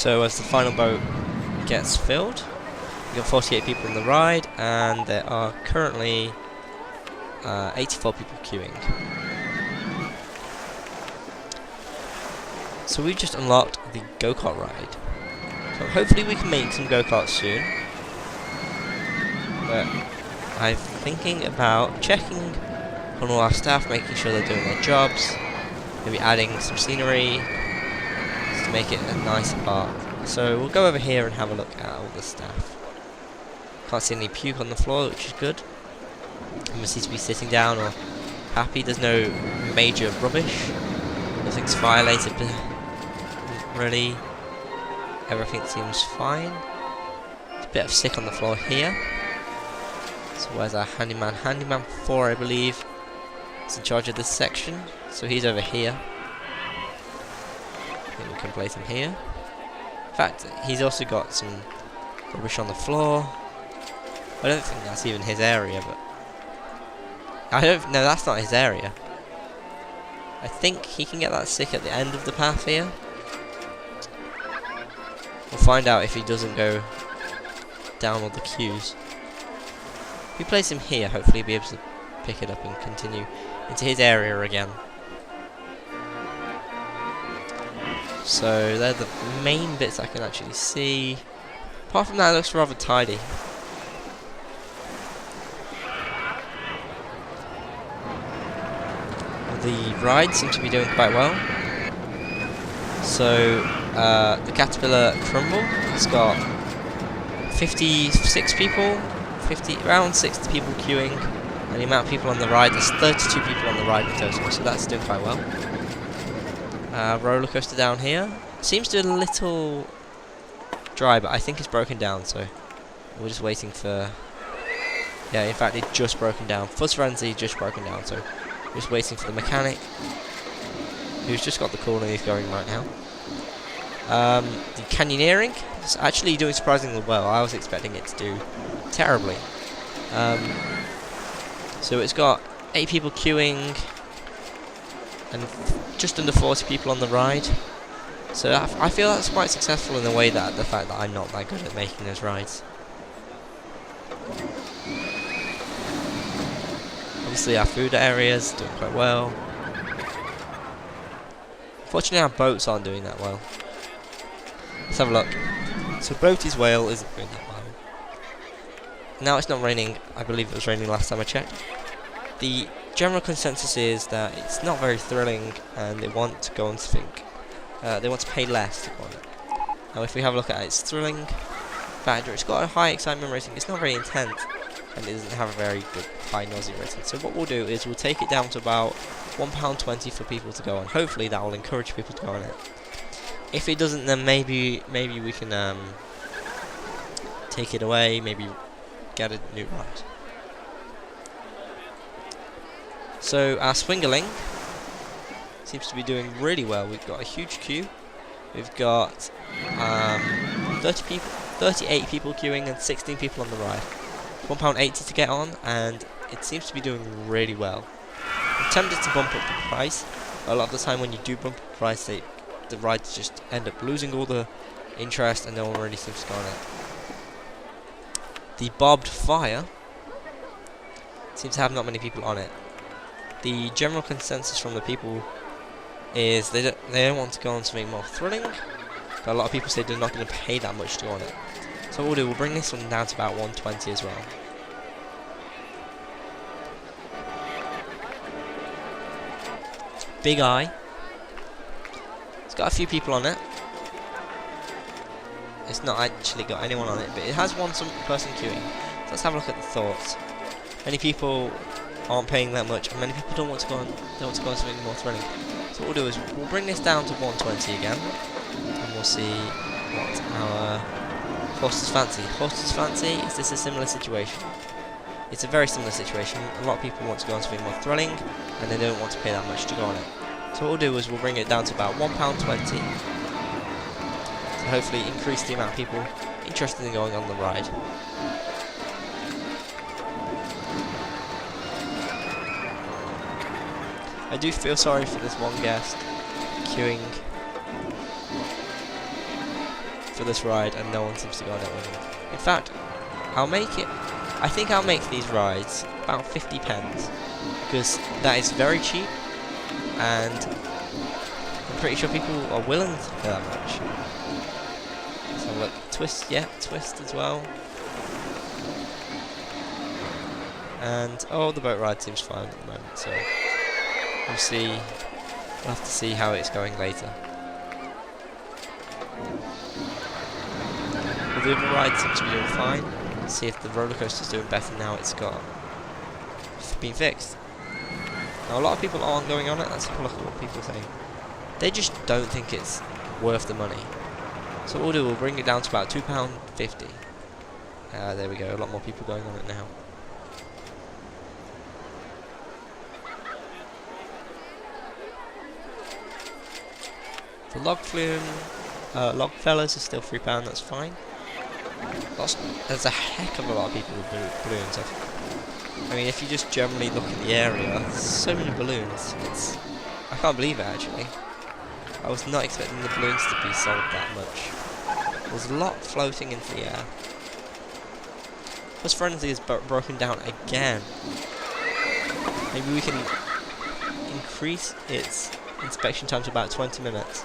So as the final boat gets filled, we've got 48 people on the ride, and there are currently 84 people queuing. So we've just unlocked the go-kart ride. So hopefully we can make some go-karts soon. But I'm thinking about checking on all our staff, making sure they're doing their jobs, maybe adding some scenery just to make it a nicer park. So we'll go over here and have a look at all the staff. Can't see any puke on the floor, which is good. Everyone seems to be sitting down or happy. There's no major rubbish. Nothing's violated. Really, everything seems fine. There's a bit of sick on the floor here. So where's our handyman? Handyman 4, I believe, is in charge of this section. So he's over here. I think we can place him here. In fact, he's also got some rubbish on the floor. I don't think that's even his area, but no, that's not his area. I think he can get that sick at the end of the path here. We'll find out if he doesn't go down all the queues. If we place him here, hopefully he'll be able to pick it up and continue into his area again. So they're the main bits I can actually see. Apart from that, it looks rather tidy. The ride seems to be doing quite well. So the Caterpillar Crumble has got 56 people, around 60 people queuing, and the amount of people on the ride, there's 32 people on the ride in total, so that's doing quite well. Roller coaster down here seems to be a little dry, but I think it's broken down, so we're just waiting for. Yeah, in fact, it's just broken down. Fuzz Frenzy just broken down, so we're just waiting for the mechanic, who's just got the corner he's going right now. The canyoneering is actually doing surprisingly well. I was expecting it to do terribly. So it's got 8 people queuing and just under 40 people on the ride. So I feel that's quite successful in the way that the fact that I'm not that good at making those rides. Obviously our food area is doing quite well. Unfortunately our boats aren't doing that well. Let's have a look. So Boaty's Whale isn't doing that well. Now it's not raining. I believe it was raining last time I checked. The general consensus is that it's not very thrilling and they want to go on something. They want to pay less to go on it. Now if we have a look at its thrilling factor, it's got a high excitement rating. It's not very intense and it doesn't have a very good high nausea rating. So what we'll do is we'll take it down to about £1.20 for people to go on. Hopefully that will encourage people to go on it. If it doesn't, then maybe we can take it away, maybe get a new ride. So our Swingerling seems to be doing really well. We've got a huge queue. We've got 38 people queuing and 16 people on the ride. £1.80 to get on, and it seems to be doing really well. I'm tempted to bump up the price. A lot of the time when you do bump up the price, the rides just end up losing all the interest and no one really seems to go on it. The Bobbed Fire seems to have not many people on it. The general consensus from the people is they don't want to go on something more thrilling, but a lot of people say they're not going to pay that much to go on it. So what we'll do, we'll bring this one down to about 120 as well. Big Eye. It's got a few people on it. It's not actually got anyone on it, but it has one person queuing. So let's have a look at the thoughts. Many people aren't paying that much, and many people don't want to go on something more thrilling. So what we'll do is we'll bring this down to 120 again, and we'll see what our horses fancy. Horses fancy, is this a similar situation? It's a very similar situation. A lot of people want to go on something more thrilling, and they don't want to pay that much to go on it. So what we'll do is we'll bring it down to about £1.20 to hopefully increase the amount of people interested in going on the ride. I do feel sorry for this one guest queuing. for this ride, and no one seems to go on it with me. In fact, I think I'll make these rides about 50 pence, because that is very cheap, and I'm pretty sure people are willing to pay that much. So look, twist, yeah, twist as well. And oh, the boat ride seems fine at the moment, so we'll see. We'll have to see how it's going later. Well, the other ride seems to be doing fine. Let's see if the roller coaster's doing better now it's been fixed. Now a lot of people aren't going on it. Let's have a look at what people think. They just don't think it's worth the money. So what we'll do, we'll bring it down to about £2.50. There we go, a lot more people going on it now. The log fellas is still £3, that's fine. There's a heck of a lot of people with balloons. I mean, if you just generally look in the area, there's so many balloons. I can't believe it, actually. I was not expecting the balloons to be sold that much. There's a lot floating into the air. Plus Frenzy is broken down again. Maybe we can increase its inspection time to about 20 minutes.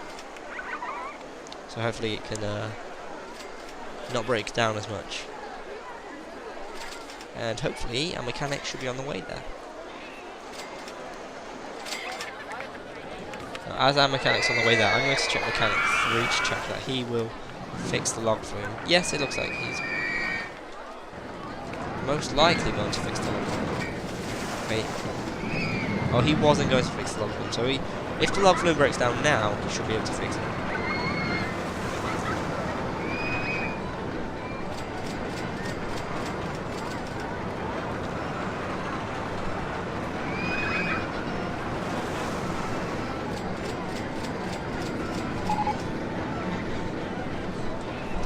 So hopefully it can not break down as much. And hopefully our mechanic should be on the way there. Now, as our mechanic's on the way there, I'm going to check mechanic 3 to check that he will fix the log flume. Yes, it looks like he's most likely going to fix the log flume. Wait. Oh, he wasn't going to fix the log flume, so if the log flume breaks down now, he should be able to fix it.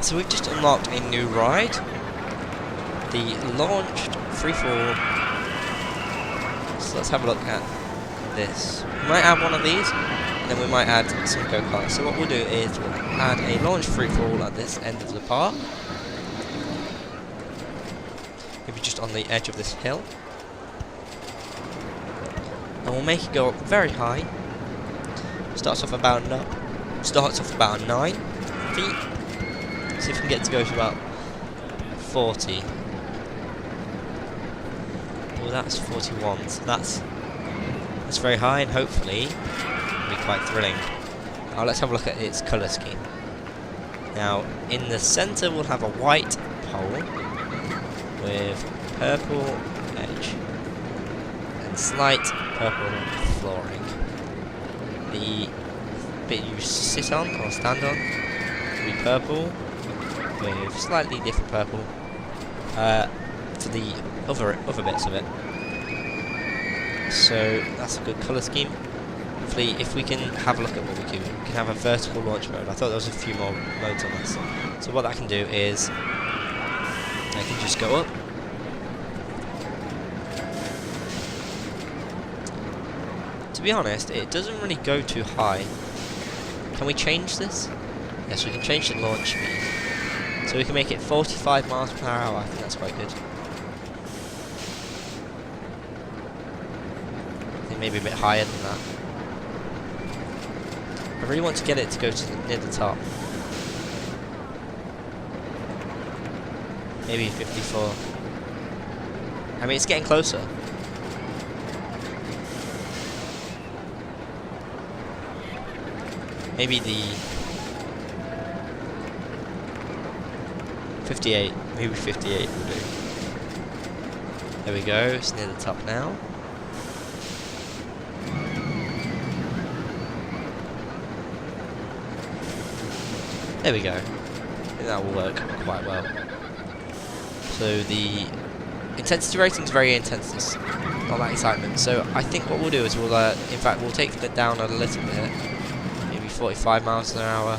So we've just unlocked a new ride, the launched freefall. So let's have a look at this. We might add one of these, and then we might add some go-karts. So what we'll do is we'll add a launched freefall at this end of the park, maybe just on the edge of this hill, and we'll make it go up very high. Starts off about 9 feet. See if we can get to go to about 40. Well, that's 41, so that's very high, and hopefully it'll be quite thrilling. Now let's have a look at its colour scheme. Now in the centre we'll have a white pole with purple edge and slight purple flooring. The bit you sit on or stand on will be purple, with slightly different purple for the other bits of it. So that's a good colour scheme. Hopefully, if we can have a look at what we can have a vertical launch mode. I thought there was a few more modes on this. So what I can do is I can just go up. To be honest, it doesn't really go too high. Can we change this? Yes, we can change the launch speed. So we can make it 45 miles per hour. I think that's quite good. I think maybe a bit higher than that. I really want to get it to go to near the top. Maybe 54. I mean, it's getting closer. Maybe the 58, maybe 58 will do. There we go, it's near the top now. There we go. I think that will work quite well. So the intensity rating is very intense, it's not that excitement. So I think what we'll do is we'll, in fact, we'll take it down a little bit, maybe 45 miles an hour,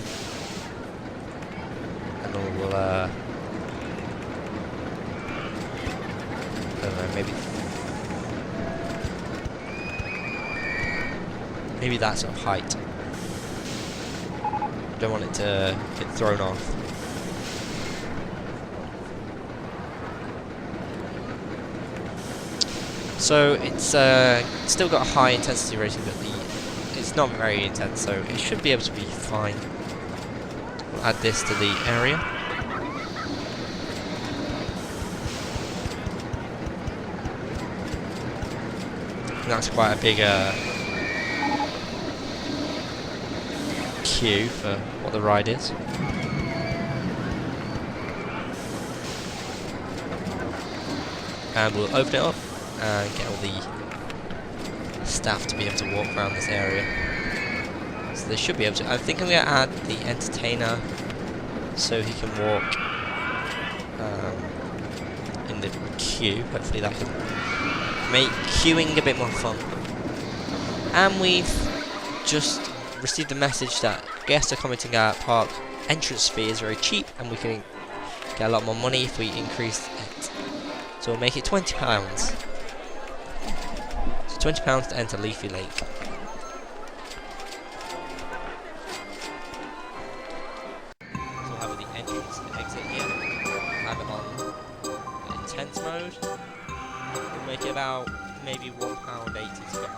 and then we'll I don't know, maybe that sort of height. Don't want it to get thrown off. So it's still got a high intensity rating, but it's not very intense, so it should be able to be fine. We'll add this to the area. And that's quite a big queue for what the ride is. And we'll open it up and get all the staff to be able to walk around this area. So they should be able to. I think I'm going to add the entertainer so he can walk in the queue. Hopefully that can make queuing a bit more fun. And we've just received a message that guests are commenting our park entrance fee is very cheap and we can get a lot more money if we increase it. So we'll make it £20. So £20 to enter Leafy Lake. So we'll have the entrance and exit here. Have it on intense mode. We'll make it about maybe £1.80 to get